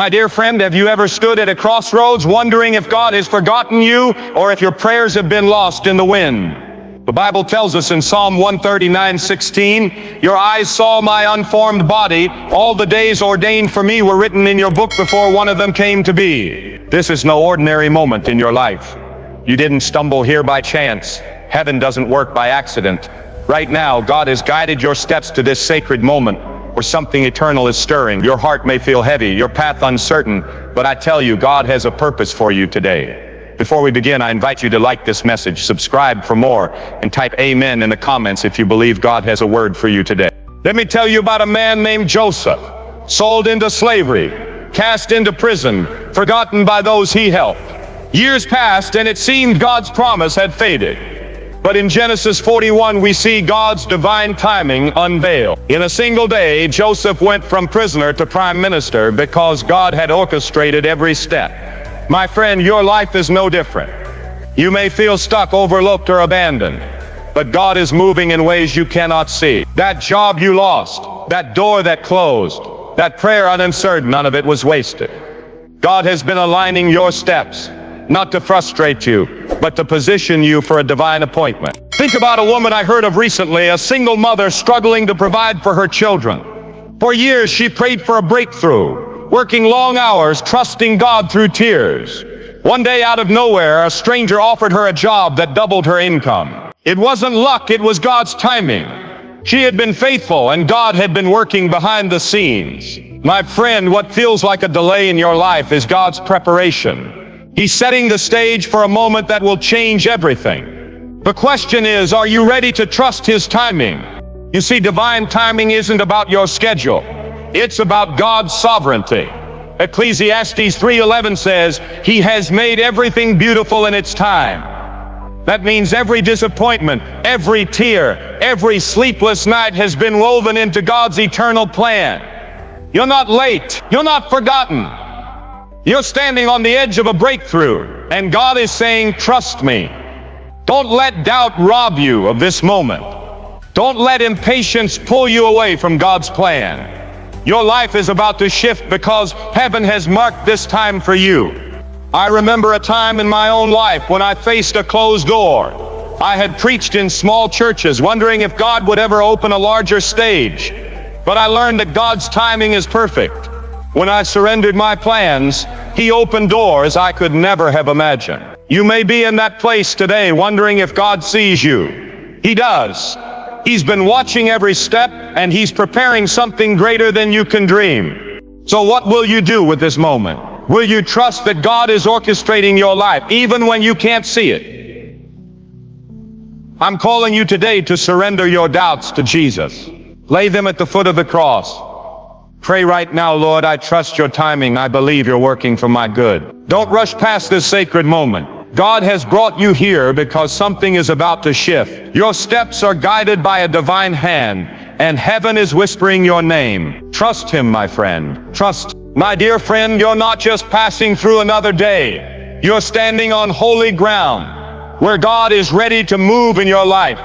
My dear friend, have you ever stood at a crossroads wondering if God has forgotten you or if your prayers have been lost in the wind? The Bible tells us in Psalm 139:16, your eyes saw my unformed body. All the days ordained for me were written in your book before one of them came to be. This is no ordinary moment in your life. You didn't stumble here by chance. Heaven doesn't work by accident. Right now, God has guided your steps to this sacred moment where something eternal is stirring. Your heart may feel heavy, your path uncertain, but I tell you, God has a purpose for you today. Before we begin, I invite you to like this message, subscribe for more, and type amen in the comments if you believe God has a word for you today. Let me tell you about a man named Joseph, sold into slavery, cast into prison, forgotten by those he helped. Years passed and it seemed God's promise had faded. But in Genesis 41, we see God's divine timing unveiled. In a single day, Joseph went from prisoner to prime minister because God had orchestrated every step. My friend, your life is no different. You may feel stuck, overlooked, or abandoned, but God is moving in ways you cannot see. That job you lost, that door that closed, that prayer unanswered, none of it was wasted. God has been aligning your steps, not to frustrate you, but to position you for a divine appointment. Think about a woman I heard of recently, a single mother struggling to provide for her children. For years, she prayed for a breakthrough, working long hours, trusting God through tears. One day, out of nowhere, a stranger offered her a job that doubled her income. It wasn't luck, it was God's timing. She had been faithful, and God had been working behind the scenes. My friend, what feels like a delay in your life is God's preparation. He's setting the stage for a moment that will change everything. The question is, are you ready to trust His timing? You see, divine timing isn't about your schedule. It's about God's sovereignty. Ecclesiastes 3:11 says, He has made everything beautiful in its time. That means every disappointment, every tear, every sleepless night has been woven into God's eternal plan. You're not late. You're not forgotten. You're standing on the edge of a breakthrough, and God is saying, trust me. Don't let doubt rob you of this moment. Don't let impatience pull you away from God's plan. Your life is about to shift because heaven has marked this time for you. I remember a time in my own life when I faced a closed door. I had preached in small churches, wondering if God would ever open a larger stage. But I learned that God's timing is perfect. When I surrendered my plans, He opened doors I could never have imagined. You may be in that place today wondering if God sees you. He does. He's been watching every step, and He's preparing something greater than you can dream. So what will you do with this moment? Will you trust that God is orchestrating your life, even when you can't see it? I'm calling you today to surrender your doubts to Jesus. Lay them at the foot of the cross. Pray right now, Lord, I trust your timing. I believe you're working for my good. Don't rush past this sacred moment. God has brought you here because something is about to shift. Your steps are guided by a divine hand, and heaven is whispering your name. Trust Him, my friend. Trust. My dear friend, you're not just passing through another day. You're standing on holy ground, where God is ready to move in your life.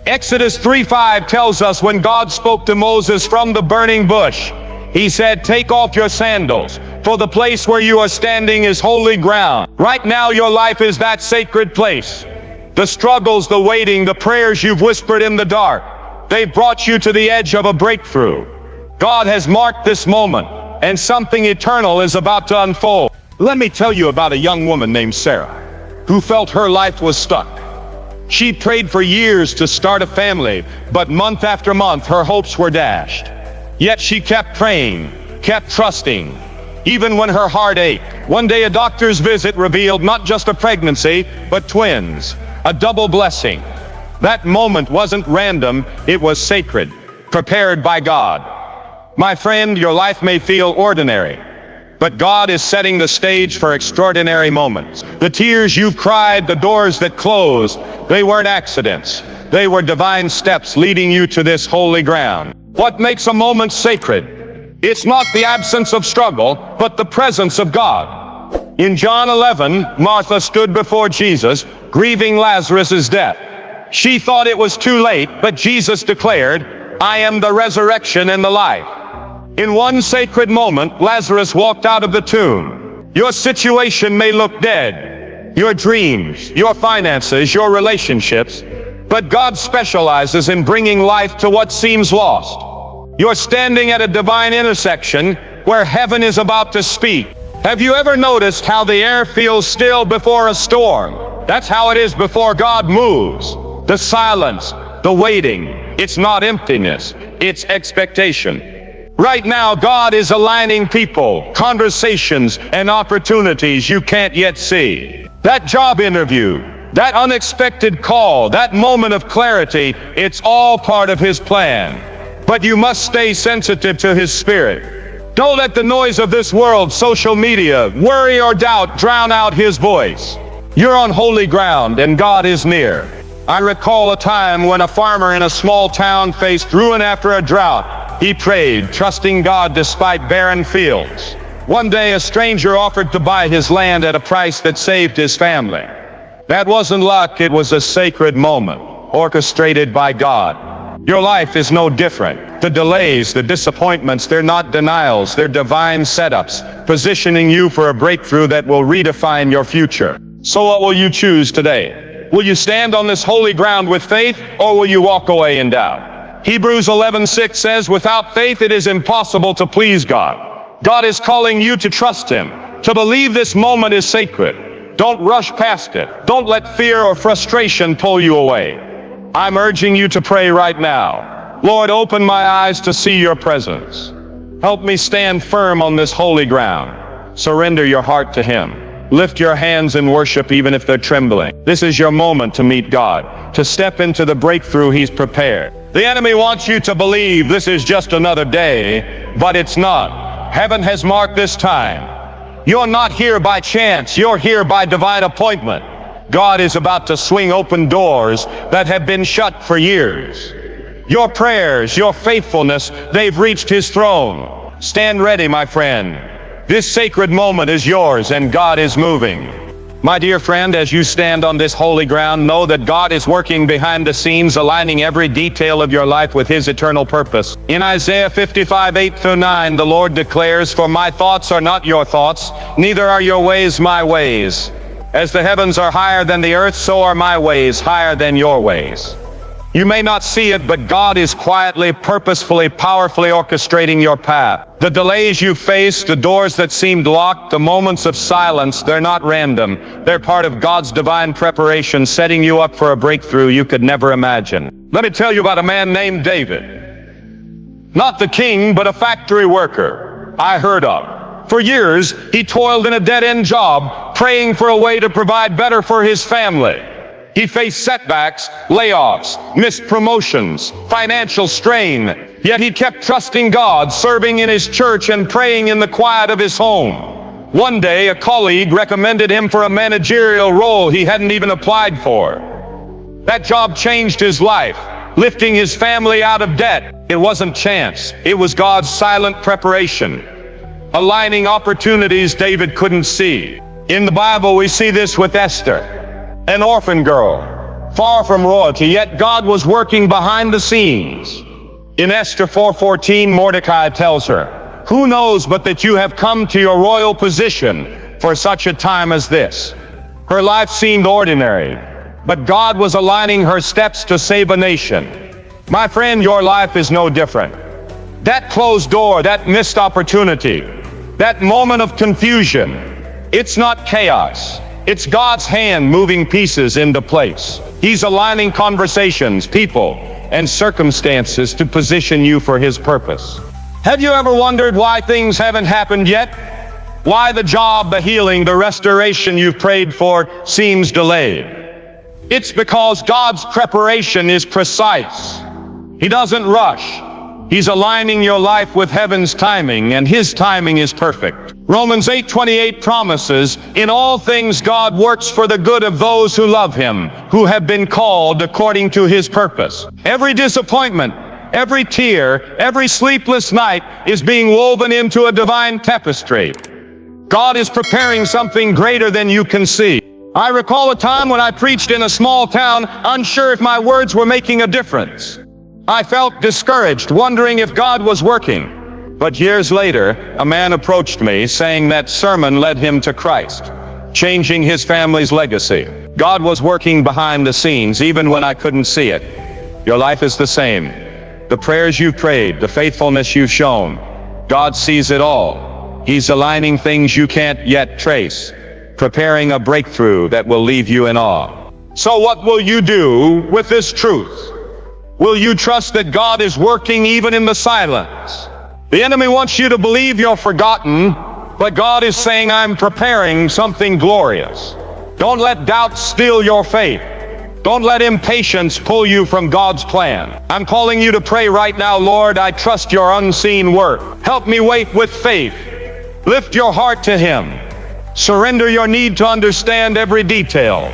Exodus 3:5 tells us when God spoke to Moses from the burning bush, He said, take off your sandals, for the place where you are standing is holy ground. Right now, your life is that sacred place. The struggles, the waiting, the prayers you've whispered in the dark, they've brought you to the edge of a breakthrough. God has marked this moment, and something eternal is about to unfold. Let me tell you about a young woman named Sarah, who felt her life was stuck. She prayed for years to start a family, but month after month, her hopes were dashed. Yet she kept praying, kept trusting, even when her heart ached. One day a doctor's visit revealed not just a pregnancy, but twins, a double blessing. That moment wasn't random, it was sacred, prepared by God. My friend, your life may feel ordinary, but God is setting the stage for extraordinary moments. The tears you've cried, the doors that closed, they weren't accidents. They were divine steps leading you to this holy ground. What makes a moment sacred? It's not the absence of struggle, but the presence of God. In John 11, Martha stood before Jesus, grieving Lazarus' death. She thought it was too late, but Jesus declared, I am the resurrection and the life. In one sacred moment, Lazarus walked out of the tomb. Your situation may look dead, your dreams, your finances, your relationships, but God specializes in bringing life to what seems lost. You're standing at a divine intersection where heaven is about to speak. Have you ever noticed how the air feels still before a storm? That's how it is before God moves. The silence, the waiting, it's not emptiness, it's expectation. Right now, God is aligning people, conversations, and opportunities you can't yet see. That job interview, that unexpected call, that moment of clarity, it's all part of His plan. But you must stay sensitive to His Spirit. Don't let the noise of this world, social media, worry or doubt drown out His voice. You're on holy ground and God is near. I recall a time when a farmer in a small town faced ruin after a drought. He prayed, trusting God despite barren fields. One day a stranger offered to buy his land at a price that saved his family. That wasn't luck, it was a sacred moment, orchestrated by God. Your life is no different. The delays, the disappointments, they're not denials, they're divine setups, positioning you for a breakthrough that will redefine your future. So what will you choose today? Will you stand on this holy ground with faith, or will you walk away in doubt? Hebrews 11:6 says, without faith it is impossible to please God. God is calling you to trust Him, to believe this moment is sacred. Don't rush past it. Don't let fear or frustration pull you away. I'm urging you to pray right now. Lord, open my eyes to see your presence. Help me stand firm on this holy ground. Surrender your heart to Him. Lift your hands in worship even if they're trembling. This is your moment to meet God, to step into the breakthrough He's prepared. The enemy wants you to believe this is just another day, but it's not. Heaven has marked this time. You're not here by chance, you're here by divine appointment. God is about to swing open doors that have been shut for years. Your prayers, your faithfulness, they've reached His throne. Stand ready, my friend. This sacred moment is yours and God is moving. My dear friend, as you stand on this holy ground, know that God is working behind the scenes, aligning every detail of your life with His eternal purpose. In Isaiah 55:8-9, the Lord declares, for my thoughts are not your thoughts, neither are your ways my ways. As the heavens are higher than the earth, so are my ways higher than your ways. You may not see it, but God is quietly, purposefully, powerfully orchestrating your path. The delays you face, the doors that seemed locked, the moments of silence, they're not random. They're part of God's divine preparation, setting you up for a breakthrough you could never imagine. Let me tell you about a man named David. Not the king, but a factory worker I heard of. For years, he toiled in a dead-end job, praying for a way to provide better for his family. He faced setbacks, layoffs, missed promotions, financial strain, yet he kept trusting God, serving in his church and praying in the quiet of his home. One day, a colleague recommended him for a managerial role he hadn't even applied for. That job changed his life, lifting his family out of debt. It wasn't chance, it was God's silent preparation, aligning opportunities David couldn't see. In the Bible, we see this with Esther, an orphan girl, far from royalty, yet God was working behind the scenes. In Esther 4:14, Mordecai tells her, who knows but that you have come to your royal position for such a time as this? Her life seemed ordinary, but God was aligning her steps to save a nation. My friend, your life is no different. That closed door, that missed opportunity, that moment of confusion, it's not chaos. It's God's hand moving pieces into place. He's aligning conversations, people, and circumstances to position you for His purpose. Have you ever wondered why things haven't happened yet? Why the job, the healing, the restoration you've prayed for seems delayed? It's because God's preparation is precise. He doesn't rush. He's aligning your life with heaven's timing, and His timing is perfect. Romans 8:28 promises, in all things God works for the good of those who love Him, who have been called according to His purpose. Every disappointment, every tear, every sleepless night is being woven into a divine tapestry. God is preparing something greater than you can see. I recall a time when I preached in a small town, unsure if my words were making a difference. I felt discouraged, wondering if God was working. But years later, a man approached me saying that sermon led him to Christ, changing his family's legacy. God was working behind the scenes even when I couldn't see it. Your life is the same. The prayers you've prayed, the faithfulness you've shown, God sees it all. He's aligning things you can't yet trace, preparing a breakthrough that will leave you in awe. So what will you do with this truth? Will you trust that God is working even in the silence? The enemy wants you to believe you're forgotten, but God is saying, I'm preparing something glorious. Don't let doubt steal your faith. Don't let impatience pull you from God's plan. I'm calling you to pray right now. Lord, I trust your unseen work. Help me wait with faith. Lift your heart to Him. Surrender your need to understand every detail.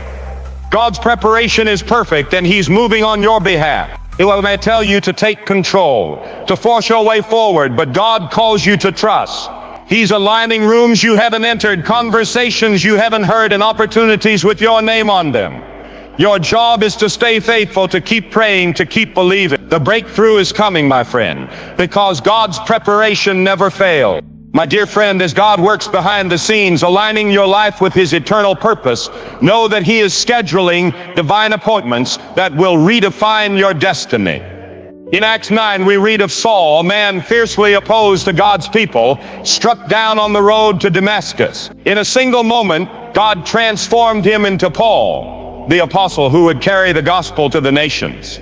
God's preparation is perfect, and He's moving on your behalf. He may tell you to take control, to force your way forward, but God calls you to trust. He's aligning rooms you haven't entered, conversations you haven't heard, and opportunities with your name on them. Your job is to stay faithful, to keep praying, to keep believing. The breakthrough is coming, my friend, because God's preparation never fails. My dear friend, as God works behind the scenes, aligning your life with His eternal purpose, know that He is scheduling divine appointments that will redefine your destiny. In Acts 9, we read of Saul, a man fiercely opposed to God's people, struck down on the road to Damascus. In a single moment, God transformed him into Paul, the apostle who would carry the gospel to the nations.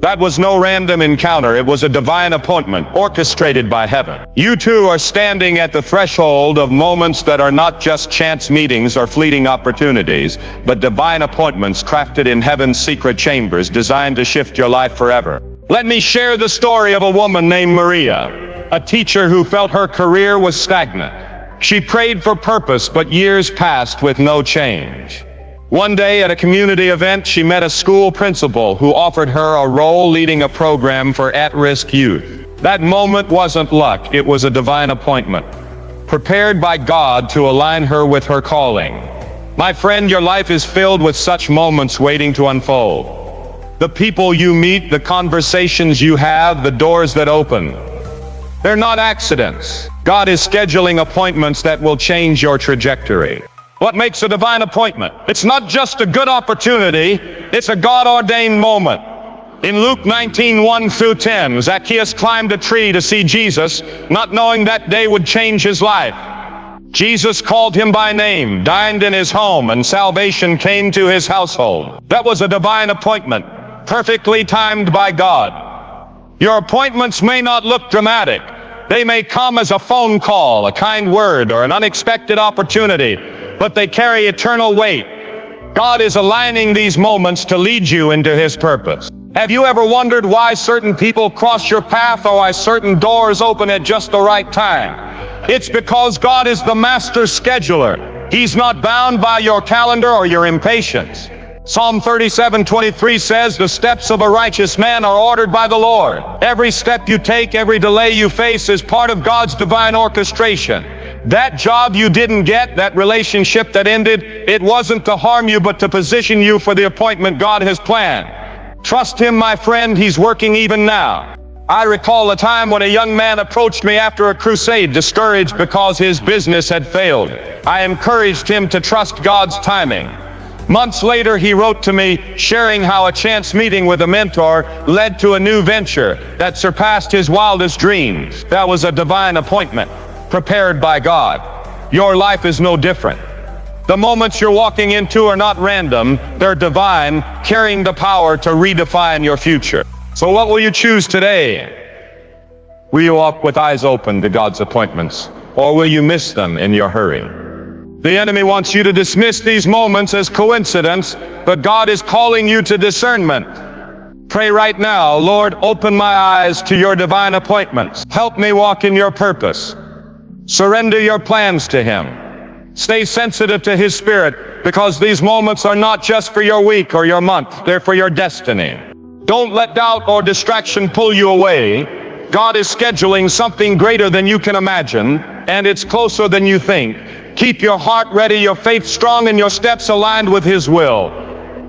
That was no random encounter. It was a divine appointment orchestrated by heaven. You too are standing at the threshold of moments that are not just chance meetings or fleeting opportunities, but divine appointments crafted in heaven's secret chambers, designed to shift your life forever. Let me share the story of a woman named Maria, a teacher who felt her career was stagnant. She prayed for purpose, but years passed with no change. One day at a community event, she met a school principal who offered her a role leading a program for at-risk youth. That moment wasn't luck, it was a divine appointment, prepared by God to align her with her calling. My friend, your life is filled with such moments waiting to unfold. The people you meet, the conversations you have, the doors that open. They're not accidents. God is scheduling appointments that will change your trajectory. What makes a divine appointment? It's not just a good opportunity, it's a God-ordained moment. In Luke 19:1-10, Zacchaeus climbed a tree to see Jesus, not knowing that day would change his life. Jesus called him by name, dined in his home, and salvation came to his household. That was a divine appointment, perfectly timed by God. Your appointments may not look dramatic. They may come as a phone call, a kind word, or an unexpected opportunity, but they carry eternal weight. God is aligning these moments to lead you into His purpose. Have you ever wondered why certain people cross your path, or why certain doors open at just the right time? It's because God is the master scheduler. He's not bound by your calendar or your impatience. Psalm 37:23 says, the steps of a righteous man are ordered by the Lord. Every step you take, every delay you face is part of God's divine orchestration. That job you didn't get, that relationship that ended, it wasn't to harm you, but to position you for the appointment God has planned. Trust Him, my friend. He's working even now. I recall a time when a young man approached me after a crusade, discouraged because his business had failed. I encouraged him to trust God's timing. Months later, he wrote to me, sharing how a chance meeting with a mentor led to a new venture that surpassed his wildest dreams. That was a divine appointment, prepared by God. Your life is no different. The moments you're walking into are not random, they're divine, carrying the power to redefine your future. So what will you choose today? Will you walk with eyes open to God's appointments, or will you miss them in your hurry? The enemy wants you to dismiss these moments as coincidence, but God is calling you to discernment. Pray right now, Lord, open my eyes to your divine appointments. Help me walk in your purpose. Surrender your plans to Him. Stay sensitive to His Spirit, because these moments are not just for your week or your month, they're for your destiny. Don't let doubt or distraction pull you away. God is scheduling something greater than you can imagine, and it's closer than you think. Keep your heart ready, your faith strong, and your steps aligned with His will.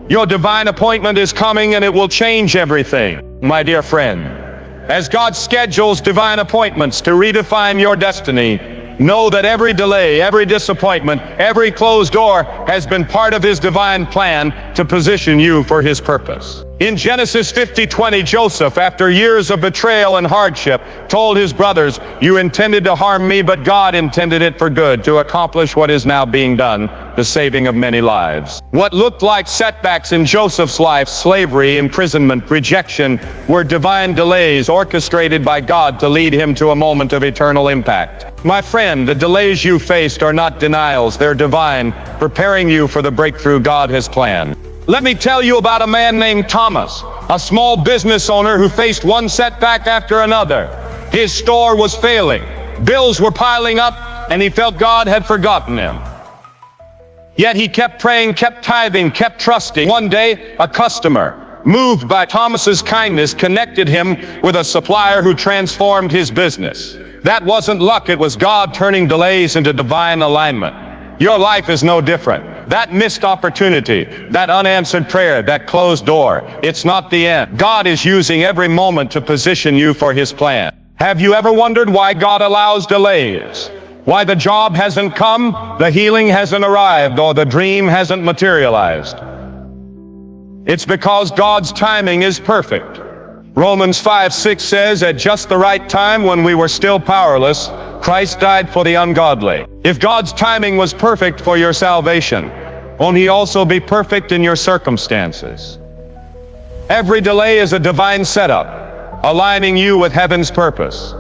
Your divine appointment is coming, and it will change everything. My dear friend, As God schedules divine appointments to redefine your destiny, know that every delay, every disappointment, every closed door has been part of His divine plan to position you for His purpose. In Genesis 50:20, Joseph, after years of betrayal and hardship, told his brothers, "You intended to harm me, but God intended it for good, to accomplish what is now being done, the saving of many lives." What looked like setbacks in Joseph's life, slavery, imprisonment, rejection, were divine delays orchestrated by God to lead him to a moment of eternal impact. My friend, the delays you faced are not denials, they're divine, preparing you for the breakthrough God has planned. Let me tell you about a man named Thomas, a small business owner who faced one setback after another. His store was failing, bills were piling up, and he felt God had forgotten him. Yet he kept praying, kept tithing, kept trusting. One day, a customer, moved by Thomas's kindness, connected him with a supplier who transformed his business. That wasn't luck, it was God turning delays into divine alignment. Your life is no different. That missed opportunity, that unanswered prayer, that closed door, it's not the end. God is using every moment to position you for His plan. Have you ever wondered why God allows delays? Why the job hasn't come, the healing hasn't arrived, or the dream hasn't materialized? It's because God's timing is perfect. Romans 5:6 says, "At just the right time, when we were still powerless, Christ died for the ungodly." If God's timing was perfect for your salvation, won't He also be perfect in your circumstances? Every delay is a divine setup, aligning you with heaven's purpose.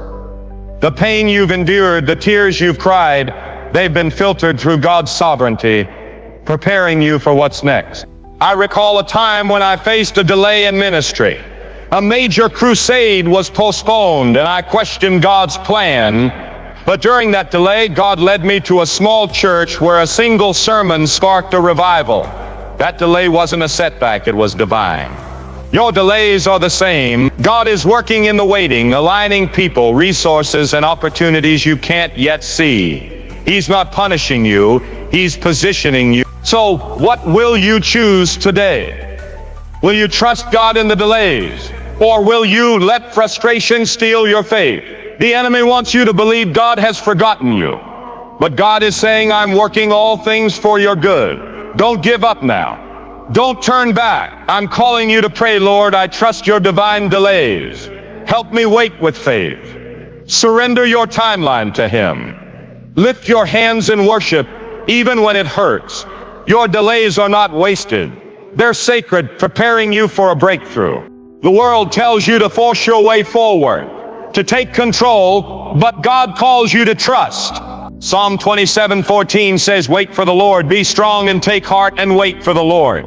The pain you've endured, the tears you've cried, they've been filtered through God's sovereignty, preparing you for what's next. I recall a time when I faced a delay in ministry. A major crusade was postponed, and I questioned God's plan. But during that delay, God led me to a small church where a single sermon sparked a revival. That delay wasn't a setback, it was divine. Your delays are the same. God is working in the waiting, aligning people, resources, and opportunities you can't yet see. He's not punishing you, He's positioning you. So, what will you choose today? Will you trust God in the delays? Or will you let frustration steal your faith? The enemy wants you to believe God has forgotten you. But God is saying, "I'm working all things for your good." Don't give up now. Don't turn back. I'm calling you to pray, "Lord, I trust your divine delays. Help me wait with faith." Surrender your timeline to Him. Lift your hands in worship, even when it hurts. Your delays are not wasted. They're sacred, preparing you for a breakthrough. The world tells you to force your way forward, to take control, but God calls you to trust. Psalm 27:14 says, "Wait for the Lord, be strong and take heart and wait for the Lord."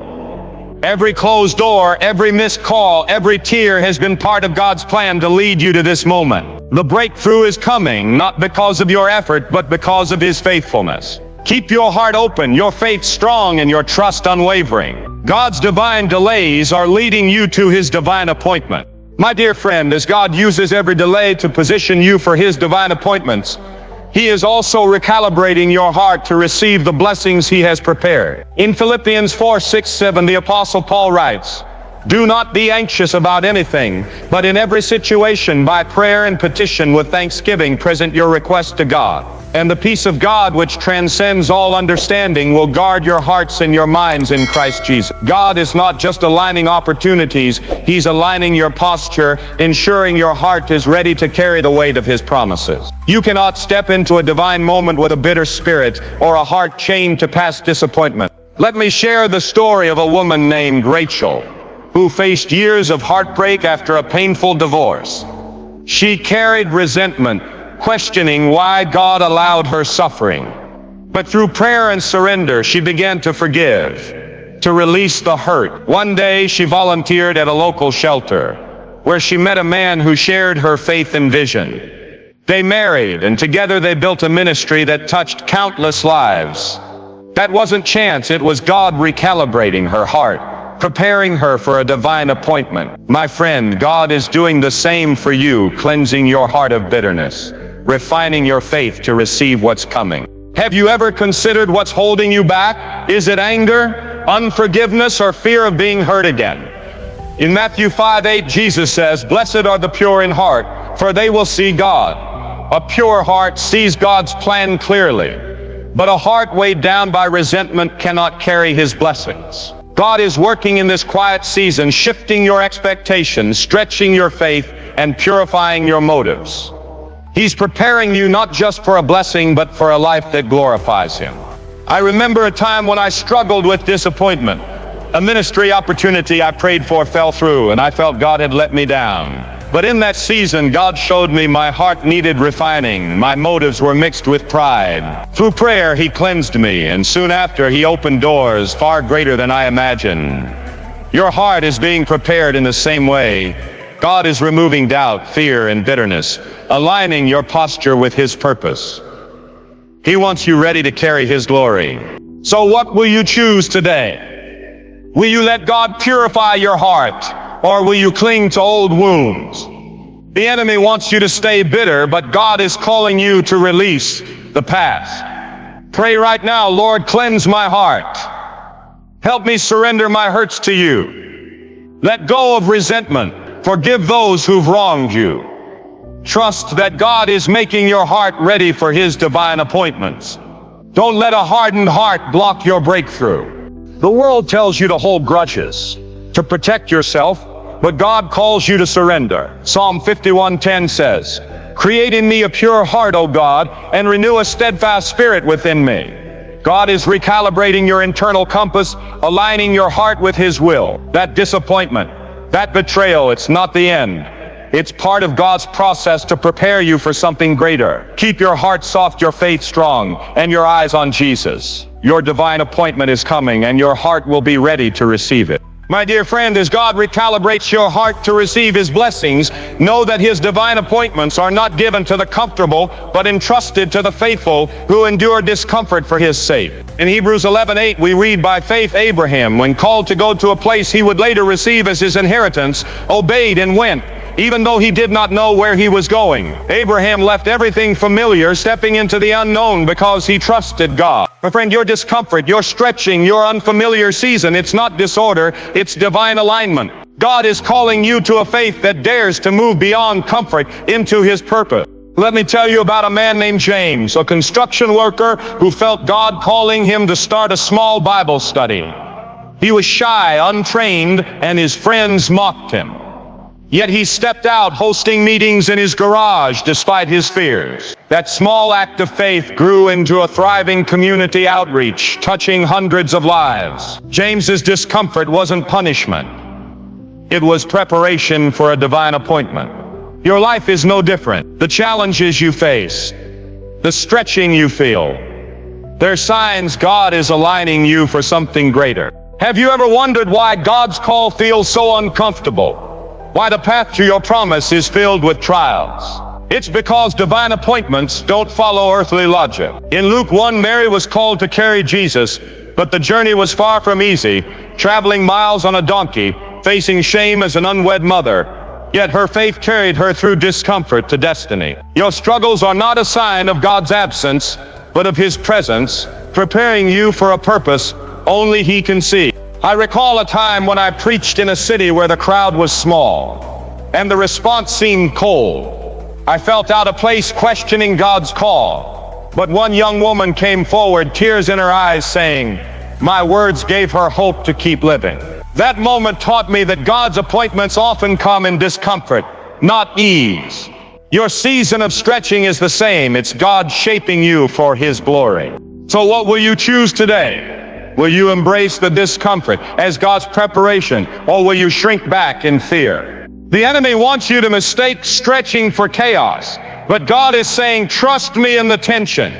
Every closed door, every missed call, every tear has been part of God's plan to lead you to this moment. The breakthrough is coming, not because of your effort, but because of His faithfulness. Keep your heart open, your faith strong, and your trust unwavering. God's divine delays are leading you to His divine appointment. My dear friend, as God uses every delay to position you for His divine appointments, He is also recalibrating your heart to receive the blessings He has prepared. In Philippians 4:6-7, the Apostle Paul writes, "Do not be anxious about anything, but in every situation, by prayer and petition with thanksgiving, present your request to God. And the peace of God, which transcends all understanding, will guard your hearts and your minds in Christ Jesus." God is not just aligning opportunities, He's aligning your posture, ensuring your heart is ready to carry the weight of His promises. You cannot step into a divine moment with a bitter spirit or a heart chained to past disappointment. Let me share the story of a woman named Rachel, who faced years of heartbreak after a painful divorce. She carried resentment, questioning why God allowed her suffering. But through prayer and surrender, she began to forgive, to release the hurt. One day, she volunteered at a local shelter, where she met a man who shared her faith and vision. They married, and together they built a ministry that touched countless lives. That wasn't chance, it was God recalibrating her heart, preparing her for a divine appointment. My friend, God is doing the same for you, cleansing your heart of bitterness, refining your faith to receive what's coming. Have you ever considered what's holding you back? Is it anger, unforgiveness, or fear of being hurt again? In Matthew 5:8, Jesus says, "Blessed are the pure in heart, for they will see God." A pure heart sees God's plan clearly, but a heart weighed down by resentment cannot carry his blessings. God is working in this quiet season, shifting your expectations, stretching your faith, and purifying your motives. He's preparing you not just for a blessing, but for a life that glorifies him. I remember a time when I struggled with disappointment. A ministry opportunity I prayed for fell through, and I felt God had let me down. But in that season, God showed me my heart needed refining. My motives were mixed with pride. Through prayer, he cleansed me, and soon after, he opened doors far greater than I imagined. Your heart is being prepared in the same way. God is removing doubt, fear, and bitterness, aligning your posture with his purpose. He wants you ready to carry his glory. So what will you choose today? Will you let God purify your heart, or will you cling to old wounds? The enemy wants you to stay bitter, but God is calling you to release the past. Pray right now, Lord, cleanse my heart. Help me surrender my hurts to you. Let go of resentment. Forgive those who've wronged you. Trust that God is making your heart ready for his divine appointments. Don't let a hardened heart block your breakthrough. The world tells you to hold grudges, to protect yourself, but God calls you to surrender. Psalm 51:10 says, "Create in me a pure heart, O God, and renew a steadfast spirit within me." God is recalibrating your internal compass, aligning your heart with his will. That disappointment, that betrayal, it's not the end. It's part of God's process to prepare you for something greater. Keep your heart soft, your faith strong, and your eyes on Jesus. Your divine appointment is coming, and your heart will be ready to receive it. My dear friend, as God recalibrates your heart to receive his blessings, know that his divine appointments are not given to the comfortable, but entrusted to the faithful who endure discomfort for his sake. In Hebrews 11:8, we read, "By faith Abraham, when called to go to a place he would later receive as his inheritance, obeyed and went, even though he did not know where he was going." Abraham left everything familiar, stepping into the unknown because he trusted God. My friend, your discomfort, your stretching, your unfamiliar season, it's not disorder, it's divine alignment. God is calling you to a faith that dares to move beyond comfort into his purpose. Let me tell you about a man named James, a construction worker who felt God calling him to start a small Bible study. He was shy, untrained, and his friends mocked him. Yet he stepped out, hosting meetings in his garage despite his fears. That small act of faith grew into a thriving community outreach, touching hundreds of lives. James's discomfort wasn't punishment. It was preparation for a divine appointment. Your life is no different. The challenges you face, the stretching you feel, they're signs God is aligning you for something greater. Have you ever wondered why God's call feels so uncomfortable? Why the path to your promise is filled with trials? It's because divine appointments don't follow earthly logic. In Luke 1, Mary was called to carry Jesus, but the journey was far from easy, traveling miles on a donkey, facing shame as an unwed mother. Yet her faith carried her through discomfort to destiny. Your struggles are not a sign of God's absence, but of his presence, preparing you for a purpose only he can see. I recall a time when I preached in a city where the crowd was small, and the response seemed cold. I felt out of place, questioning God's call. But one young woman came forward, tears in her eyes, saying, "My words gave her hope to keep living." That moment taught me that God's appointments often come in discomfort, not ease. Your season of stretching is the same. It's God shaping you for his glory. So what will you choose today? Will you embrace the discomfort as God's preparation, or will you shrink back in fear? The enemy wants you to mistake stretching for chaos, but God is saying, trust me in the tension.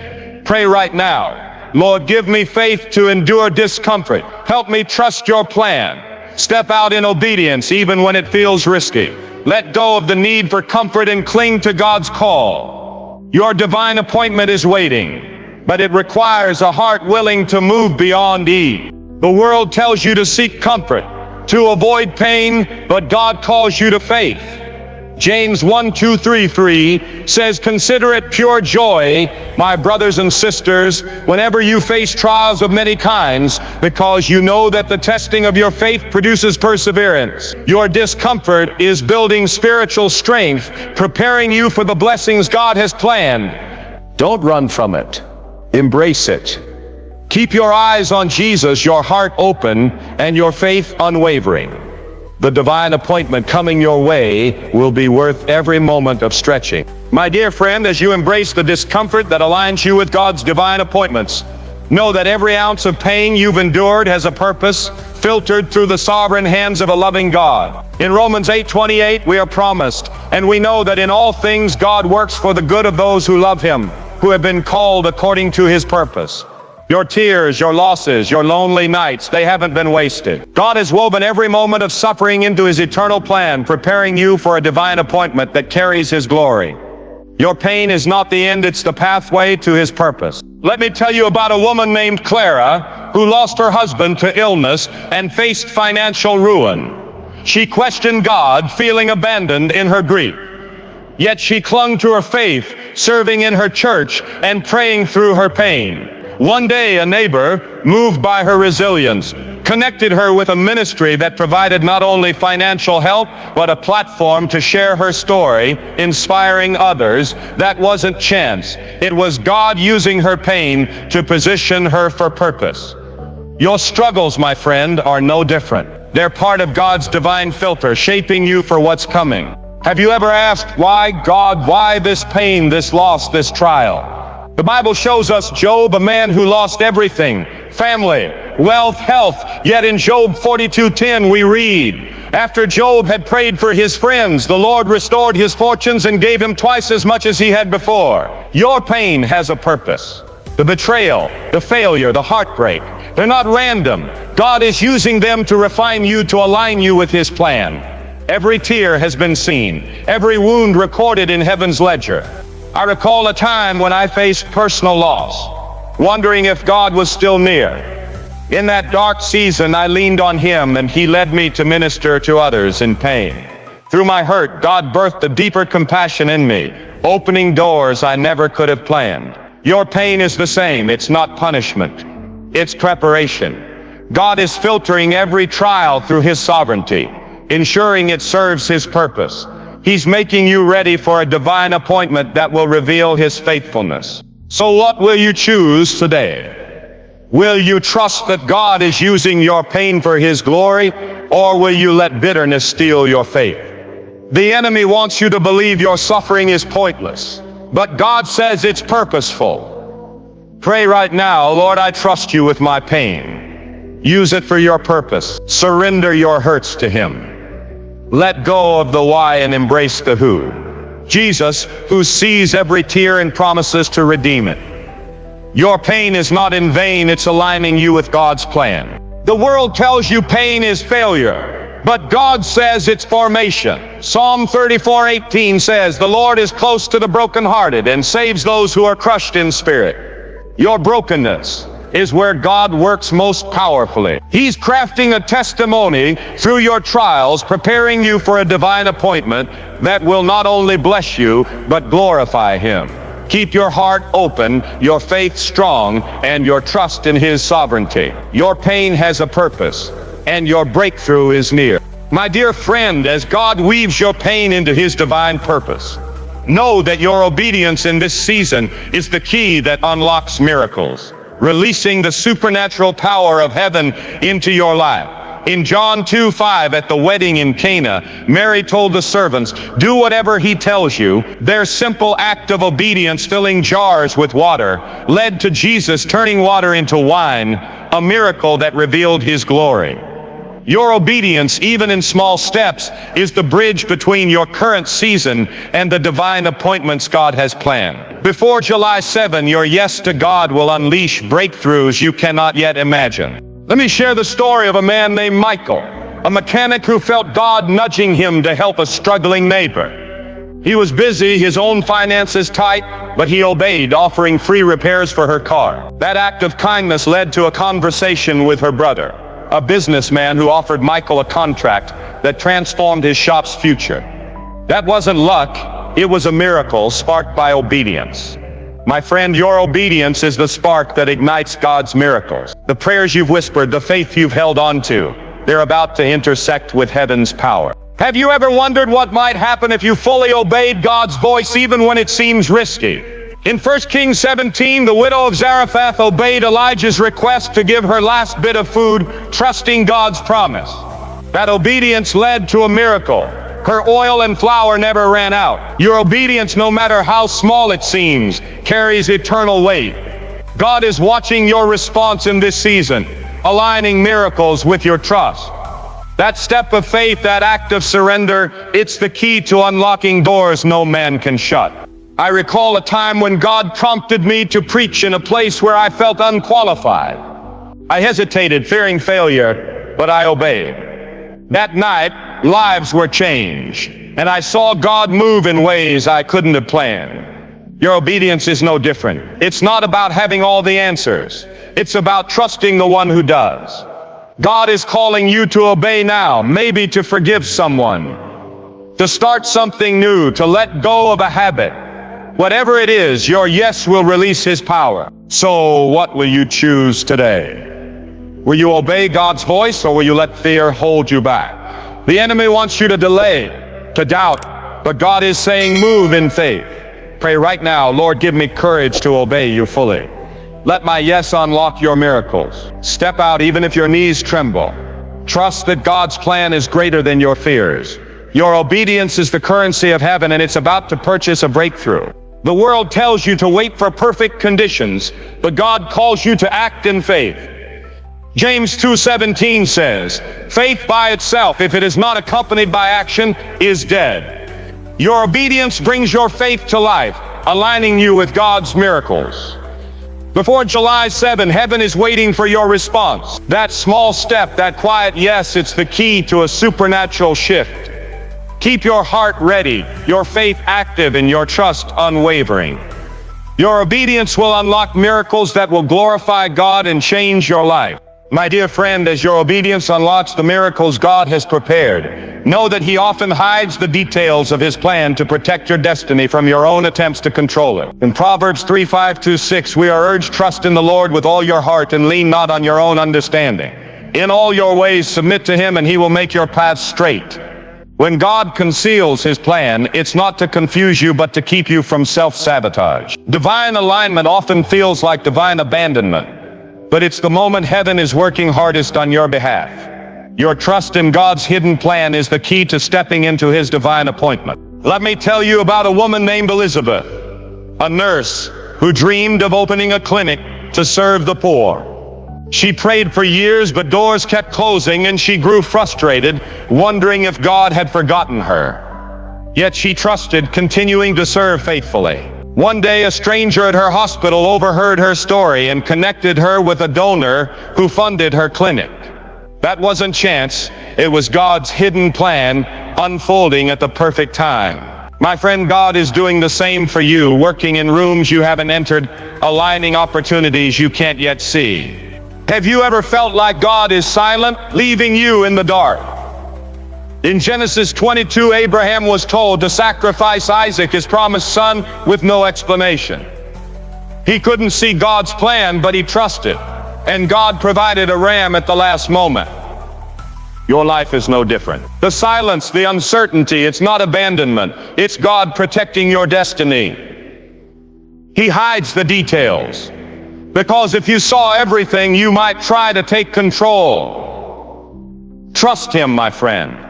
Pray right now. Lord, give me faith to endure discomfort. Help me trust your plan. Step out in obedience even when it feels risky. Let go of the need for comfort and cling to God's call. Your divine appointment is waiting, but it requires a heart willing to move beyond ease. The world tells you to seek comfort, to avoid pain, but God calls you to faith. James 1:2-3 says, "Consider it pure joy, my brothers and sisters, whenever you face trials of many kinds, because you know that the testing of your faith produces perseverance. Your discomfort is building spiritual strength, preparing you for the blessings God has planned." Don't run from it. Embrace it. Keep your eyes on Jesus, your heart open, and your faith unwavering. The divine appointment coming your way will be worth every moment of stretching. My dear friend, as you embrace the discomfort that aligns you with God's divine appointments, know that every ounce of pain you've endured has a purpose, filtered through the sovereign hands of a loving God. In Romans 8:28, we are promised, and we know that in all things God works for the good of those who love Him, who have been called according to His purpose. Your tears, your losses, your lonely nights, they haven't been wasted. God has woven every moment of suffering into His eternal plan, preparing you for a divine appointment that carries His glory. Your pain is not the end, it's the pathway to His purpose. Let me tell you about a woman named Clara who lost her husband to illness and faced financial ruin. She questioned God, feeling abandoned in her grief. Yet she clung to her faith, serving in her church and praying through her pain. One day, a neighbor, moved by her resilience, connected her with a ministry that provided not only financial help, but a platform to share her story, inspiring others. That wasn't chance. It was God using her pain to position her for purpose. Your struggles, my friend, are no different. They're part of God's divine filter, shaping you for what's coming. Have you ever asked, why God, why this pain, this loss, this trial? The Bible shows us Job, a man who lost everything, family, wealth, health. Yet in Job 42:10 we read, after Job had prayed for his friends, the Lord restored his fortunes and gave him twice as much as he had before. Your pain has a purpose. The betrayal, the failure, the heartbreak, they're not random. God is using them to refine you, to align you with His plan. Every tear has been seen, every wound recorded in heaven's ledger. I recall a time when I faced personal loss, wondering if God was still near. In that dark season, I leaned on Him, and He led me to minister to others in pain. Through my hurt, God birthed a deeper compassion in me, opening doors I never could have planned. Your pain is the same. It's not punishment. It's preparation. God is filtering every trial through His sovereignty, ensuring it serves His purpose. He's making you ready for a divine appointment that will reveal His faithfulness. So what will you choose today? Will you trust that God is using your pain for His glory, or will you let bitterness steal your faith? The enemy wants you to believe your suffering is pointless, but God says it's purposeful. Pray right now, Lord, I trust You with my pain. Use it for Your purpose. Surrender your hurts to Him. Let go of the why and embrace the who. Jesus, who sees every tear and promises to redeem it. Your pain is not in vain, it's aligning you with God's plan. The world tells you pain is failure, but God says it's formation. Psalm 34:18 says, "The Lord is close to the brokenhearted and saves those who are crushed in spirit." Your brokenness is where God works most powerfully. He's crafting a testimony through your trials, preparing you for a divine appointment that will not only bless you, but glorify Him. Keep your heart open, your faith strong, and your trust in His sovereignty. Your pain has a purpose, and your breakthrough is near. My dear friend, as God weaves your pain into His divine purpose, know that your obedience in this season is the key that unlocks miracles, releasing the supernatural power of heaven into your life. In John 2:5, at the wedding in Cana, Mary told the servants, "Do whatever He tells you." Their simple act of obedience, filling jars with water, led to Jesus turning water into wine, a miracle that revealed His glory. Your obedience, even in small steps, is the bridge between your current season and the divine appointments God has planned. Before July 7, your yes to God will unleash breakthroughs you cannot yet imagine. Let me share the story of a man named Michael, a mechanic who felt God nudging him to help a struggling neighbor. He was busy, his own finances tight, but he obeyed, offering free repairs for her car. That act of kindness led to a conversation with her brother, a businessman who offered Michael a contract that transformed his shop's future. That wasn't luck, it was a miracle sparked by obedience. My friend, your obedience is the spark that ignites God's miracles. The prayers you've whispered, the faith you've held on to, they're about to intersect with heaven's power. Have you ever wondered what might happen if you fully obeyed God's voice even when it seems risky? In 1 Kings 17, the widow of Zarephath obeyed Elijah's request to give her last bit of food, trusting God's promise. That obedience led to a miracle. Her oil and flour never ran out. Your obedience, no matter how small it seems, carries eternal weight. God is watching your response in this season, aligning miracles with your trust. That step of faith, that act of surrender, it's the key to unlocking doors no man can shut. I recall a time when God prompted me to preach in a place where I felt unqualified. I hesitated, fearing failure, but I obeyed. That night, lives were changed, and I saw God move in ways I couldn't have planned. Your obedience is no different. It's not about having all the answers. It's about trusting the one who does. God is calling you to obey now, maybe to forgive someone, to start something new, to let go of a habit. Whatever it is, your yes will release His power. So what will you choose today? Will you obey God's voice, or will you let fear hold you back? The enemy wants you to delay, to doubt, but God is saying move in faith. Pray right now, Lord, give me courage to obey you fully. Let my yes unlock your miracles. Step out even if your knees tremble. Trust that God's plan is greater than your fears. Your obedience is the currency of heaven, and it's about to purchase a breakthrough. The world tells you to wait for perfect conditions, but God calls you to act in faith. James 2:17 says, faith by itself, if it is not accompanied by action, is dead. Your obedience brings your faith to life, aligning you with God's miracles. Before July 7, heaven is waiting for your response. That small step, that quiet yes, it's the key to a supernatural shift. Keep your heart ready, your faith active, and your trust unwavering. Your obedience will unlock miracles that will glorify God and change your life. My dear friend, as your obedience unlocks the miracles God has prepared, know that He often hides the details of His plan to protect your destiny from your own attempts to control it. In Proverbs 3:5-6, we are urged, trust in the Lord with all your heart and lean not on your own understanding. In all your ways submit to Him, and He will make your paths straight. When God conceals His plan, it's not to confuse you, but to keep you from self-sabotage. Divine alignment often feels like divine abandonment, but it's the moment heaven is working hardest on your behalf. Your trust in God's hidden plan is the key to stepping into His divine appointment. Let me tell you about a woman named Elizabeth, a nurse who dreamed of opening a clinic to serve the poor. She prayed for years, but doors kept closing, and she grew frustrated, wondering if God had forgotten her. Yet she trusted, continuing to serve faithfully. One day, a stranger at her hospital overheard her story and connected her with a donor who funded her clinic. That wasn't chance, it was God's hidden plan unfolding at the perfect time. My friend, God is doing the same for you, working in rooms you haven't entered, aligning opportunities you can't yet see. Have you ever felt like God is silent, leaving you in the dark? In Genesis 22, Abraham was told to sacrifice Isaac, his promised son, with no explanation. He couldn't see God's plan, but he trusted, and God provided a ram at the last moment. Your life is no different. The silence, the uncertainty, it's not abandonment. It's God protecting your destiny. He hides the details, because if you saw everything, you might try to take control. Trust Him, my friend.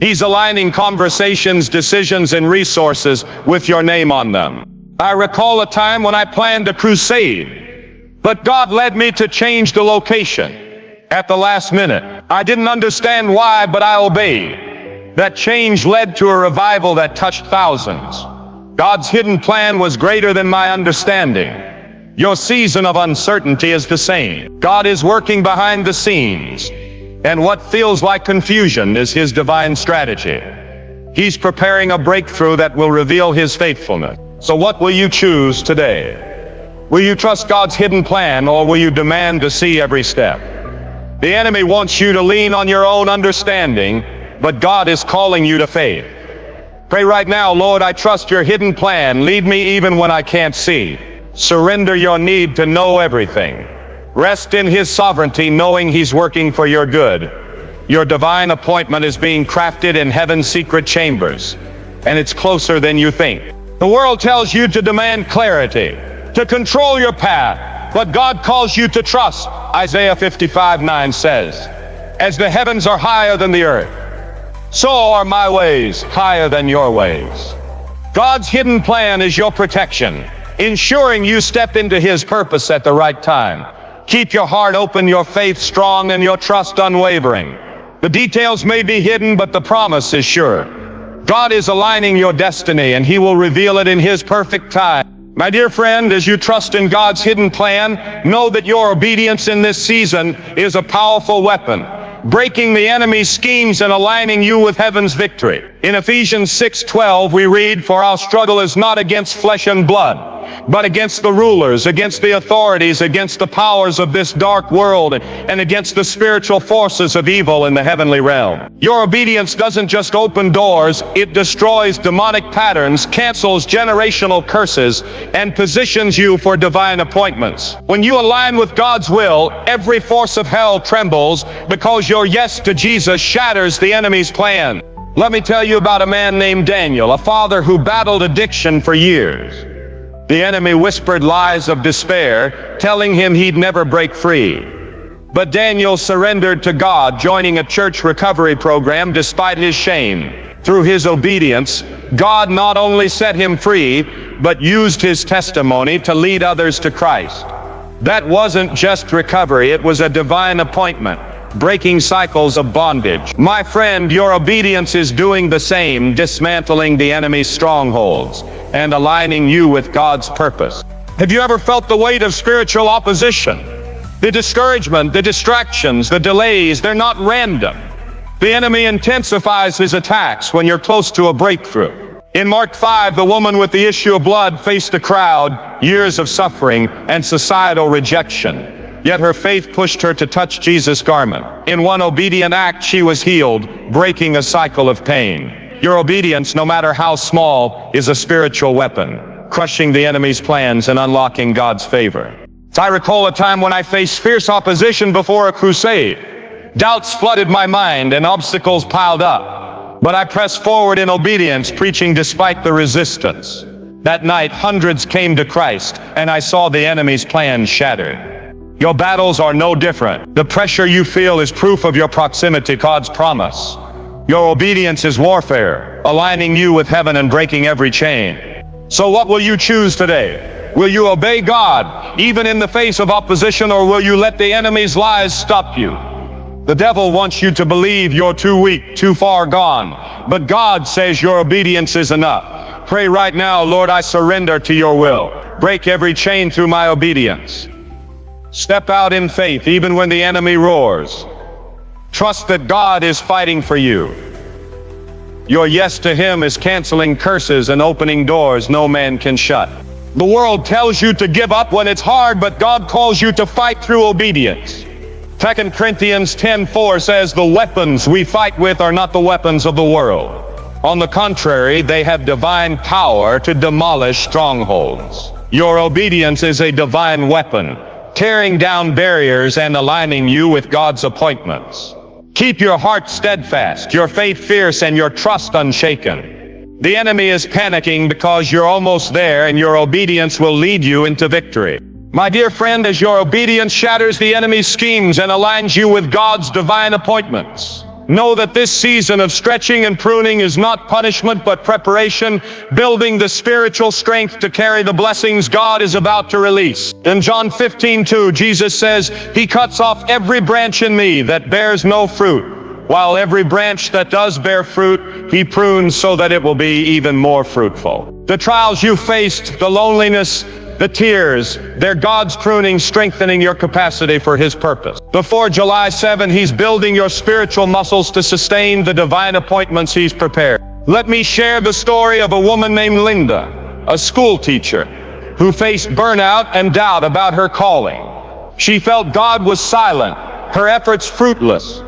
He's aligning conversations, decisions, and resources with your name on them. I recall a time when I planned a crusade, but God led me to change the location at the last minute. I didn't understand why, but I obeyed. That change led to a revival that touched thousands. God's hidden plan was greater than my understanding. Your season of uncertainty is the same. God is working behind the scenes, and what feels like confusion is His divine strategy. He's preparing a breakthrough that will reveal His faithfulness. So what will you choose today? Will you trust God's hidden plan, or will you demand to see every step? The enemy wants you to lean on your own understanding, but God is calling you to faith. Pray right now, Lord, I trust your hidden plan. Lead me even when I can't see. Surrender your need to know everything. Rest in his sovereignty, knowing he's working for your good. Your divine appointment is being crafted in heaven's secret chambers, and it's closer than you think. The world tells you to demand clarity, to control your path, but God calls you to trust. Isaiah 55:9 says, "As the heavens are higher than the earth, so are my ways higher than your ways." God's hidden plan is your protection, ensuring you step into his purpose at the right time. Keep your heart open, your faith strong, and your trust unwavering. The details may be hidden, but the promise is sure. God is aligning your destiny, and he will reveal it in his perfect time. My dear friend, as you trust in God's hidden plan, know that your obedience in this season is a powerful weapon, breaking the enemy's schemes and aligning you with heaven's victory. In Ephesians 6:12 we read, "For our struggle is not against flesh and blood, but against the rulers, against the authorities, against the powers of this dark world, and against the spiritual forces of evil in the heavenly realm." Your obedience doesn't just open doors, it destroys demonic patterns, cancels generational curses, and positions you for divine appointments. When you align with God's will, every force of hell trembles, because your yes to Jesus shatters the enemy's plan. Let me tell you about a man named Daniel, a father who battled addiction for years. The enemy whispered lies of despair, telling him he'd never break free. But Daniel surrendered to God, joining a church recovery program despite his shame. Through his obedience, God not only set him free, but used his testimony to lead others to Christ. That wasn't just recovery, it was a divine appointment, breaking cycles of bondage. My friend, your obedience is doing the same, dismantling the enemy's strongholds and aligning you with God's purpose. Have you ever felt the weight of spiritual opposition? The discouragement, the distractions, the delays, they're not random. The enemy intensifies his attacks when you're close to a breakthrough. In Mark 5, the woman with the issue of blood faced a crowd, years of suffering, and societal rejection. Yet her faith pushed her to touch Jesus' garment. In one obedient act, she was healed, breaking a cycle of pain. Your obedience, no matter how small, is a spiritual weapon, crushing the enemy's plans and unlocking God's favor. I recall a time when I faced fierce opposition before a crusade. Doubts flooded my mind and obstacles piled up. But I pressed forward in obedience, preaching despite the resistance. That night, hundreds came to Christ, and I saw the enemy's plans shattered. Your battles are no different. The pressure you feel is proof of your proximity to God's promise. Your obedience is warfare, aligning you with heaven and breaking every chain. So what will you choose today? Will you obey God, even in the face of opposition, or will you let the enemy's lies stop you? The devil wants you to believe you're too weak, too far gone. But God says your obedience is enough. Pray right now, Lord, I surrender to your will. Break every chain through my obedience. Step out in faith even when the enemy roars. Trust that God is fighting for you. Your yes to him is canceling curses and opening doors no man can shut. The world tells you to give up when it's hard, but God calls you to fight through obedience. 2 Corinthians 10:4 says, "The weapons we fight with are not the weapons of the world. On the contrary, they have divine power to demolish strongholds." Your obedience is a divine weapon, tearing down barriers and aligning you with God's appointments. Keep your heart steadfast, your faith fierce, and your trust unshaken. The enemy is panicking because you're almost there, and your obedience will lead you into victory. My dear friend, as your obedience shatters the enemy's schemes and aligns you with God's divine appointments, know that this season of stretching and pruning is not punishment but preparation, building the spiritual strength to carry the blessings God is about to release. In John 15:2, Jesus says, "He cuts off every branch in me that bears no fruit, while every branch that does bear fruit, he prunes so that it will be even more fruitful." The trials you faced, the loneliness, the tears, they're God's pruning, strengthening your capacity for his purpose. Before July 7, he's building your spiritual muscles to sustain the divine appointments he's prepared. Let me share the story of a woman named Linda, a school teacher, who faced burnout and doubt about her calling. She felt God was silent, her efforts fruitless.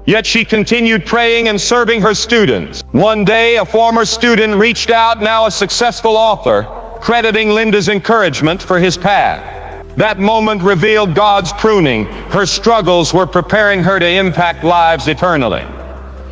Yet she continued praying and serving her students. One day, a former student reached out, now a successful author, crediting Linda's encouragement for his path. That moment revealed God's pruning. Her struggles were preparing her to impact lives eternally.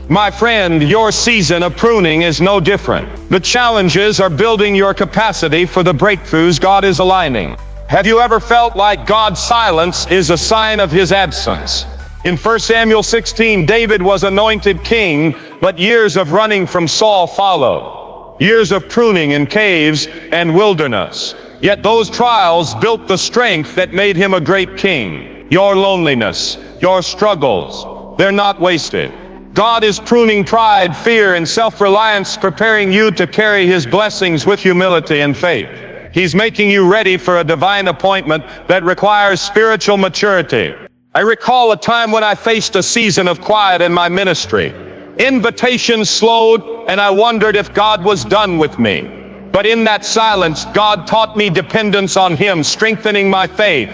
My friend, your season of pruning is no different. The challenges are building your capacity for the breakthroughs God is aligning. Have you ever felt like God's silence is a sign of His absence? In 1 Samuel 16, David was anointed king, but years of running from Saul followed. Years of pruning in caves and wilderness. Yet those trials built the strength that made him a great king. Your loneliness, your struggles, they're not wasted. God is pruning pride, fear, and self-reliance, preparing you to carry His blessings with humility and faith. He's making you ready for a divine appointment that requires spiritual maturity. I recall a time when I faced a season of quiet in my ministry. Invitations slowed, and I wondered if God was done with me. But in that silence, God taught me dependence on Him, strengthening my faith.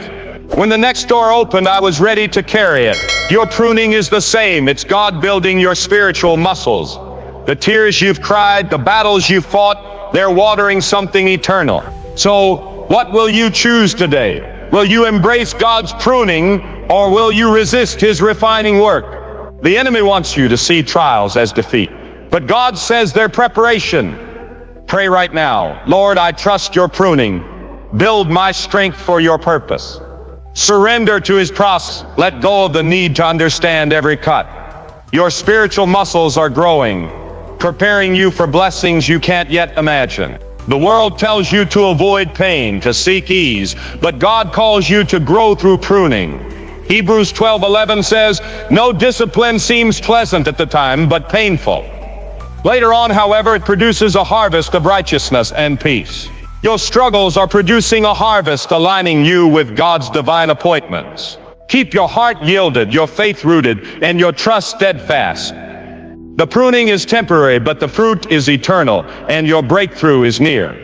When the next door opened, I was ready to carry it. Your pruning is the same. It's God building your spiritual muscles. The tears you've cried, the battles you've fought, they're watering something eternal. So, what will you choose today? Will you embrace God's pruning, or will you resist His refining work? The enemy wants you to see trials as defeat, but God says they're preparation. Pray right now. Lord, I trust your pruning. Build my strength for your purpose. Surrender to His process. Let go of the need to understand every cut. Your spiritual muscles are growing, preparing you for blessings you can't yet imagine. The world tells you to avoid pain, to seek ease, but God calls you to grow through pruning. Hebrews 12:11 says, "No discipline seems pleasant at the time, but painful. Later on, however, it produces a harvest of righteousness and peace." Your struggles are producing a harvest aligning you with God's divine appointments. Keep your heart yielded, your faith rooted, and your trust steadfast. The pruning is temporary, but the fruit is eternal, and your breakthrough is near.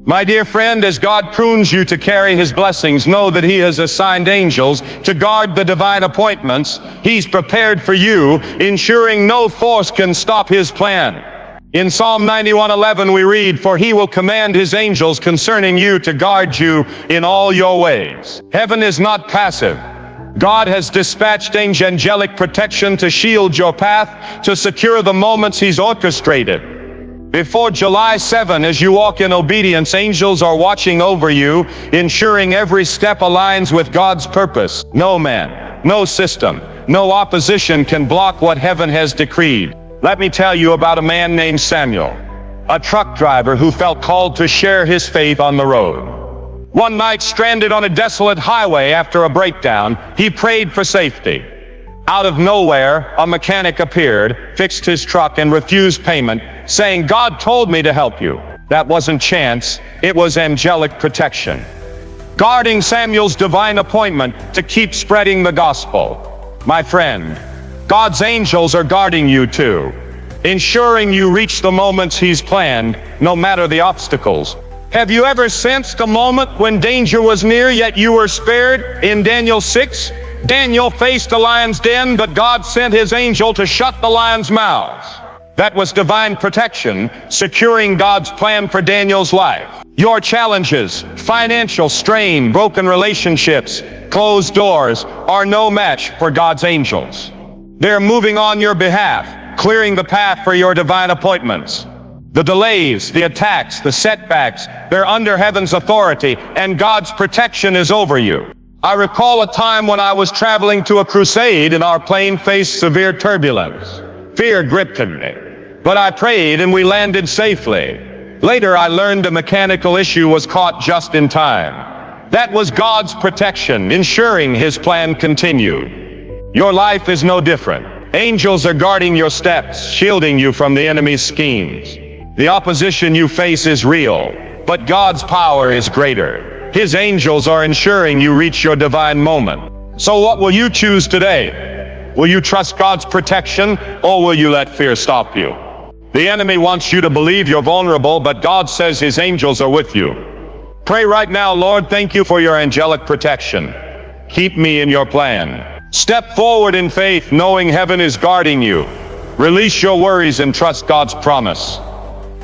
My dear friend, as God prunes you to carry His blessings, know that He has assigned angels to guard the divine appointments He's prepared for you, ensuring no force can stop His plan. In Psalm 91:11 we read, "For He will command His angels concerning you to guard you in all your ways." Heaven is not passive. God has dispatched angelic protection to shield your path, to secure the moments He's orchestrated. Before July 7, as you walk in obedience, angels are watching over you, ensuring every step aligns with God's purpose. No man, no system, no opposition can block what heaven has decreed. Let me tell you about a man named Samuel, a truck driver who felt called to share his faith on the road. One night, stranded on a desolate highway after a breakdown, he prayed for safety. Out of nowhere, a mechanic appeared, fixed his truck, and refused payment, saying, "God told me to help you." That wasn't chance, it was angelic protection, guarding Samuel's divine appointment to keep spreading the gospel. My friend, God's angels are guarding you too, ensuring you reach the moments He's planned, no matter the obstacles. Have you ever sensed a moment when danger was near, yet you were spared? In Daniel 6, Daniel faced the lion's den, but God sent His angel to shut the lion's mouths. That was divine protection, securing God's plan for Daniel's life. Your challenges, financial strain, broken relationships, closed doors, are no match for God's angels. They're moving on your behalf, clearing the path for your divine appointments. The delays, the attacks, the setbacks, they're under heaven's authority, and God's protection is over you. I recall a time when I was traveling to a crusade and our plane faced severe turbulence. Fear gripped me, but I prayed and we landed safely. Later I learned a mechanical issue was caught just in time. That was God's protection, ensuring His plan continued. Your life is no different. Angels are guarding your steps, shielding you from the enemy's schemes. The opposition you face is real, but God's power is greater. His angels are ensuring you reach your divine moment. So what will you choose today? Will you trust God's protection, or will you let fear stop you? The enemy wants you to believe you're vulnerable, but God says His angels are with you. Pray right now, Lord, thank you for your angelic protection. Keep me in your plan. Step forward in faith, knowing heaven is guarding you. Release your worries and trust God's promise.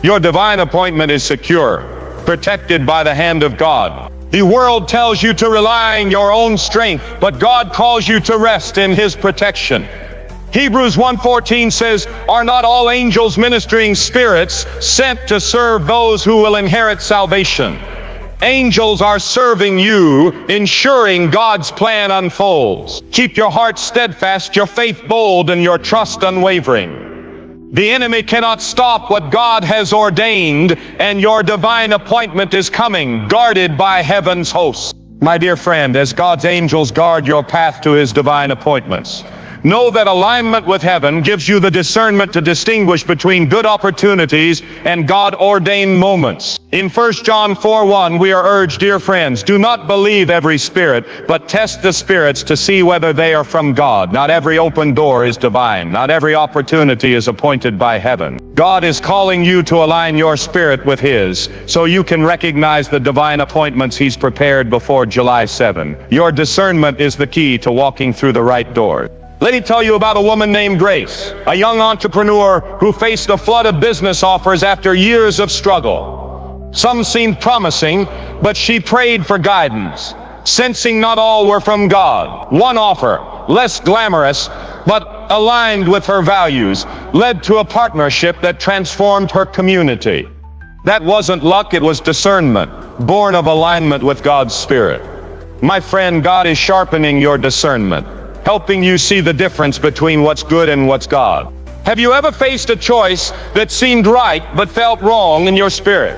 Your divine appointment is secure, protected by the hand of God. The world tells you to rely on your own strength, but God calls you to rest in His protection. Hebrews 1:14 says, "Are not all angels ministering spirits sent to serve those who will inherit salvation?" Angels are serving you, ensuring God's plan unfolds. Keep your heart steadfast, your faith bold, and your trust unwavering. The enemy cannot stop what God has ordained, and your divine appointment is coming, guarded by heaven's hosts. My dear friend, as God's angels guard your path to His divine appointments, know that alignment with heaven gives you the discernment to distinguish between good opportunities and God-ordained moments. In 1 John 4:1, we are urged, dear friends, do not believe every spirit, but test the spirits to see whether they are from God. Not every open door is divine. Not every opportunity is appointed by heaven. God is calling you to align your spirit with His, so you can recognize the divine appointments He's prepared before July 7. Your discernment is the key to walking through the right door. Let me tell you about a woman named Grace, a young entrepreneur who faced a flood of business offers after years of struggle. Some seemed promising, but she prayed for guidance, sensing not all were from God. One offer, less glamorous, but aligned with her values, led to a partnership that transformed her community. That wasn't luck, it was discernment, born of alignment with God's Spirit. My friend, God is sharpening your discernment, helping you see the difference between what's good and what's God. Have you ever faced a choice that seemed right but felt wrong in your spirit?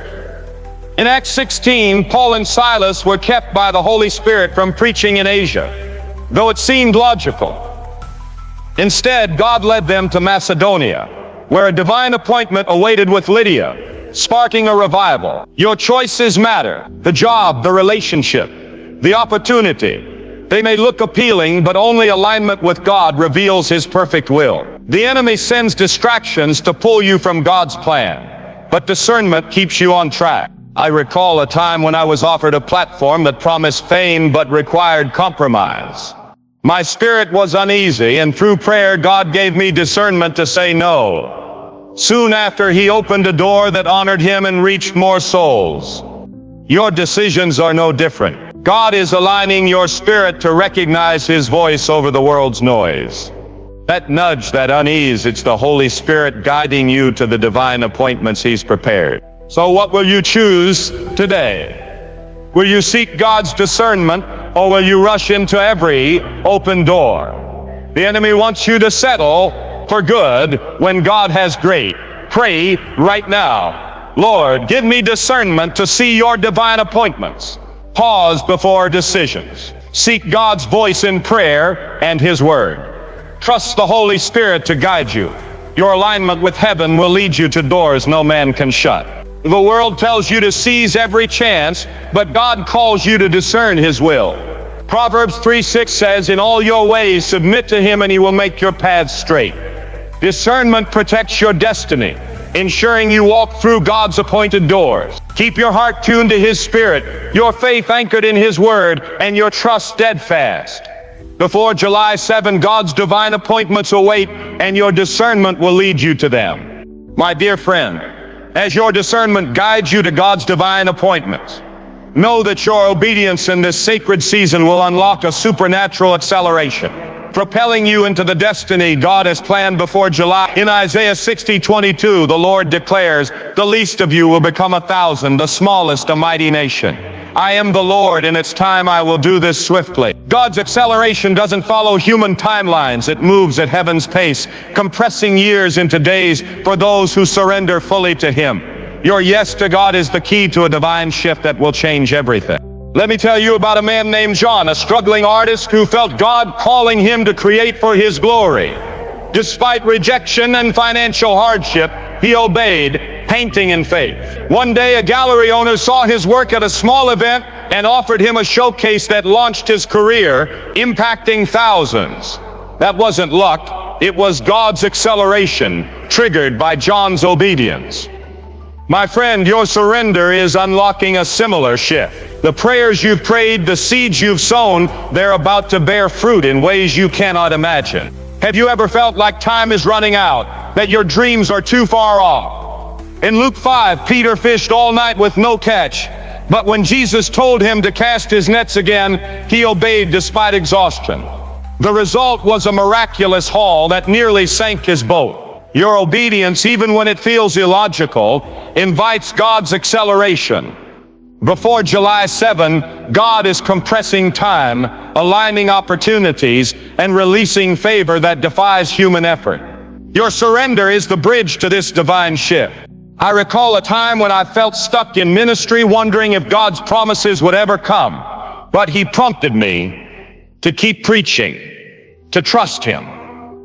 In Acts 16, Paul and Silas were kept by the Holy Spirit from preaching in Asia, though it seemed logical. Instead, God led them to Macedonia, where a divine appointment awaited with Lydia, sparking a revival. Your choices matter. The job, the relationship, the opportunity. They may look appealing, but only alignment with God reveals His perfect will. The enemy sends distractions to pull you from God's plan, but discernment keeps you on track. I recall a time when I was offered a platform that promised fame but required compromise. My spirit was uneasy, and through prayer, God gave me discernment to say no. Soon after, He opened a door that honored Him and reached more souls. Your decisions are no different. God is aligning your spirit to recognize His voice over the world's noise. That nudge, that unease, it's the Holy Spirit guiding you to the divine appointments He's prepared. So what will you choose today? Will you seek God's discernment, or will you rush into every open door? The enemy wants you to settle for good when God has great. Pray right now. Lord, give me discernment to see your divine appointments. Pause before decisions. Seek God's voice in prayer and His Word. Trust the Holy Spirit to guide you. Your alignment with heaven will lead you to doors no man can shut. The world tells you to seize every chance, but God calls you to discern His will. Proverbs 3:6 says, "In all your ways submit to Him, and He will make your paths straight." Discernment protects your destiny, ensuring you walk through God's appointed doors. Keep your heart tuned to His Spirit, your faith anchored in His Word, and your trust steadfast. Before July 7, God's divine appointments await, and your discernment will lead you to them. My dear friend, as your discernment guides you to God's divine appointments, know that your obedience in this sacred season will unlock a supernatural acceleration, propelling you into the destiny God has planned before July. In Isaiah 60:22, the Lord declares, "The least of you will become 1,000, the smallest a mighty nation. I am the Lord, and it's time I will do this swiftly." God's acceleration doesn't follow human timelines. It moves at heaven's pace, compressing years into days for those who surrender fully to Him. Your yes to God is the key to a divine shift that will change everything. Let me tell you about a man named John, a struggling artist who felt God calling him to create for His glory. Despite rejection and financial hardship, he obeyed, painting in faith. One day, a gallery owner saw his work at a small event and offered him a showcase that launched his career, impacting thousands. That wasn't luck, it was God's acceleration, triggered by John's obedience. My friend, your surrender is unlocking a similar shift. The prayers you've prayed, the seeds you've sown, they're about to bear fruit in ways you cannot imagine. Have you ever felt like time is running out, that your dreams are too far off? In Luke 5, Peter fished all night with no catch, but when Jesus told him to cast his nets again, he obeyed despite exhaustion. The result was a miraculous haul that nearly sank his boat. Your obedience, even when it feels illogical, invites God's acceleration. Before July 7, God is compressing time, aligning opportunities, and releasing favor that defies human effort. Your surrender is the bridge to this divine shift. I recall a time when I felt stuck in ministry, wondering if God's promises would ever come. But He prompted me to keep preaching, to trust Him.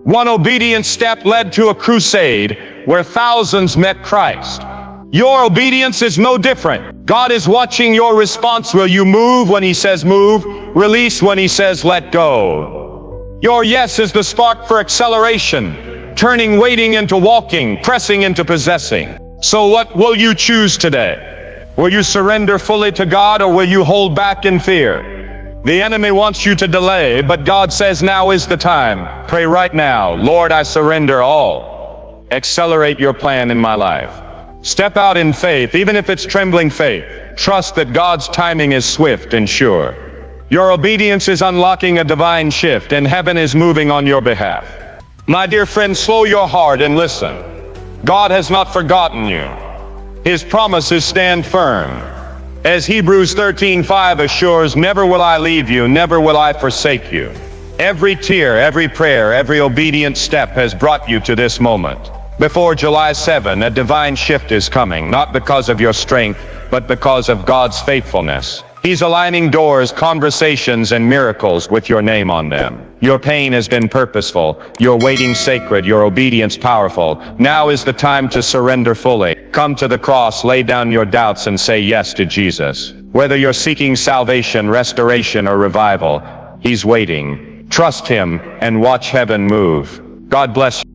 One obedient step led to a crusade where thousands met Christ. Your obedience is no different. God is watching your response. Will you move when He says move? Release when He says let go? Your yes is the spark for acceleration, turning waiting into walking, pressing into possessing. So what will you choose today? Will you surrender fully to God, or will you hold back in fear? The enemy wants you to delay, but God says now is the time. Pray right now. Lord, I surrender all. Accelerate your plan in my life. Step out in faith, even if it's trembling faith. Trust that God's timing is swift and sure. Your obedience is unlocking a divine shift, and heaven is moving on your behalf. My dear friend, slow your heart and listen. God has not forgotten you. His promises stand firm. As Hebrews 13:5 assures, never will I leave you, never will I forsake you. Every tear, every prayer, every obedient step has brought you to this moment. Before July 7, a divine shift is coming, not because of your strength, but because of God's faithfulness. He's aligning doors, conversations, and miracles with your name on them. Your pain has been purposeful, your waiting sacred, your obedience powerful. Now is the time to surrender fully. Come to the cross, lay down your doubts, and say yes to Jesus. Whether you're seeking salvation, restoration, or revival, He's waiting. Trust Him and watch heaven move. God bless you.